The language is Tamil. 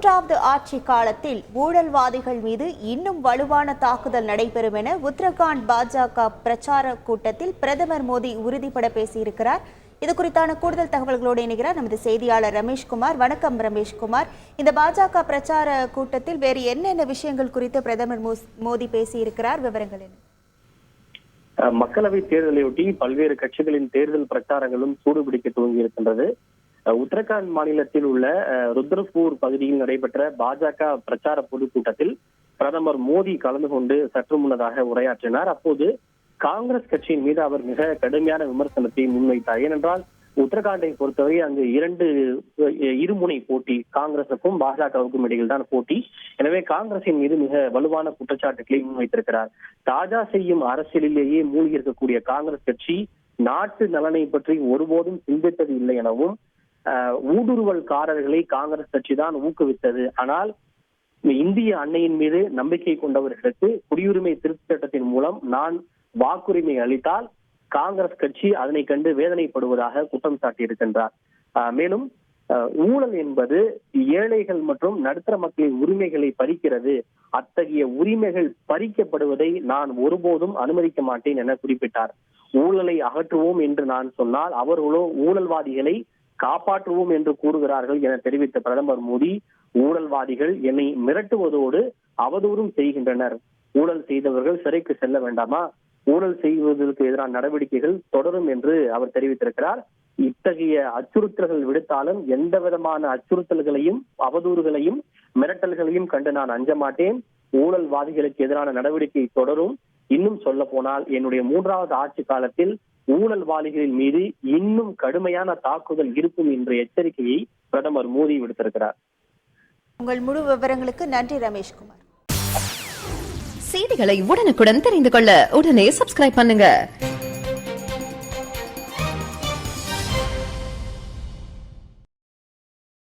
மூன்றாவது ஆட்சி காலத்தில் ஊழல்வாதிகள் மீது இன்னும் வலுவான தாக்குதல் நடைபெறும் என உத்தரகாண்ட் பாஜக பிரச்சார கூட்டத்தில் பிரதமர் மோடி உறுதிபட பேசியிருக்கிறார். இது குறித்தான கூடுதல் தகவல்களோடு இணைகிறார் நமது செய்தியாளர் ரமேஷ்குமார். வணக்கம் ரமேஷ்குமார். இந்த பாஜக பிரச்சார கூட்டத்தில் வேறு என்னென்ன விஷயங்கள் குறித்து பிரதமர் மோடி பேசியிருக்கிறார், விவரங்கள் என்ன? மக்களவை தேர்தலையொட்டி பல்வேறு கட்சிகளின் தேர்தல் பிரச்சாரங்களும் சூடுபிடிக்க துவங்கி இருக்கின்றது. உத்தரகாண்ட் மாநிலத்தில் உள்ள ருத்ரப்பூர் பகுதியில் நடைபெற்ற பாஜக பிரச்சார பொதுக்கூட்டத்தில் பிரதமர் மோடி கலந்து கொண்டு சற்று முன்னதாக உரையாற்றினார். அப்போது காங்கிரஸ் கட்சியின் மீது அவர் மிக கடுமையான விமர்சனத்தை முன்வைத்தார். ஏனென்றால் உத்தரகாண்டை பொறுத்தவரை அங்கு இருமுனை போட்டி, காங்கிரசுக்கும் பாஜகவுக்கும் இடையில் தான் போட்டி. எனவே காங்கிரசின் மீது மிக வலுவான குற்றச்சாட்டுகளை முன்வைத்திருக்கிறார். தாஜா செய்யும் அரசியலிலேயே மூழ்கி இருக்கக்கூடிய காங்கிரஸ் கட்சி நாட்டு நலனை பற்றி ஒருபோதும் சிந்தித்தது இல்லை எனவும், ஊடுருவல்காரர்களை காங்கிரஸ் கட்சி தான் ஊக்குவித்தது. ஆனால் இந்திய அன்னையின் மீது நம்பிக்கை கொண்டவர்களுக்கு குடியுரிமை திருத்த சட்டத்தின் மூலம் நான் வாக்குரிமை அளித்தால் காங்கிரஸ் கட்சி அதனை கண்டு வேதனைப்படுவதாக குற்றம் சாட்டியிருக்கின்றார். மேலும் ஊழல் என்பது ஏழைகள் மற்றும் நடுத்தர மக்களின் உரிமைகளை பறிக்கிறது. அத்தகைய உரிமைகள் பறிக்கப்படுவதை நான் ஒருபோதும் அனுமதிக்க மாட்டேன் என குறிப்பிட்டார். ஊழலை அகற்றுவோம் என்று நான் சொன்னால் அவர்களோ ஊழல்வாதிகளை காப்பாற்றுவோம் என்று கூறுகிறார்கள் என தெரிவித்த பிரதமர் மோடி, ஊழல்வாதிகள் என்னை மிரட்டுவதோடு அவதூறும் செய்கின்றனர். ஊழல் செய்தவர்கள் சிறைக்கு செல்ல வேண்டாமா? ஊழல் செய்வதற்கு எதிரான நடவடிக்கைகள் தொடரும் என்று அவர் தெரிவித்திருக்கிறார். இத்தகைய அச்சுறுத்தல்கள் விடுத்தாலும் எந்த விதமான அச்சுறுத்தல்களையும் அவதூறுகளையும் மிரட்டல்களையும் கண்டு நான் அஞ்ச மாட்டேன். ஊழல்வாதிகளுக்கு எதிரான நடவடிக்கை தொடரும். இன்னும் சொல்ல போனால் என்னுடைய மூன்றாவது ஆட்சி காலத்தில் ஊழல்வாதிகளின் மீது இன்னும் கடுமையான தாக்குதல் இருக்கும் என்ற எச்சரிக்கையை பிரதமர் மோடி விடுத்திருக்கிறார். உங்கள் முழு விவரங்களுக்கு நன்றி ரமேஷ்குமார். செய்திகளை உடனுக்குடன் தெரிந்து கொள்ள உடனே சப்ஸ்கிரைப் பண்ணுங்க.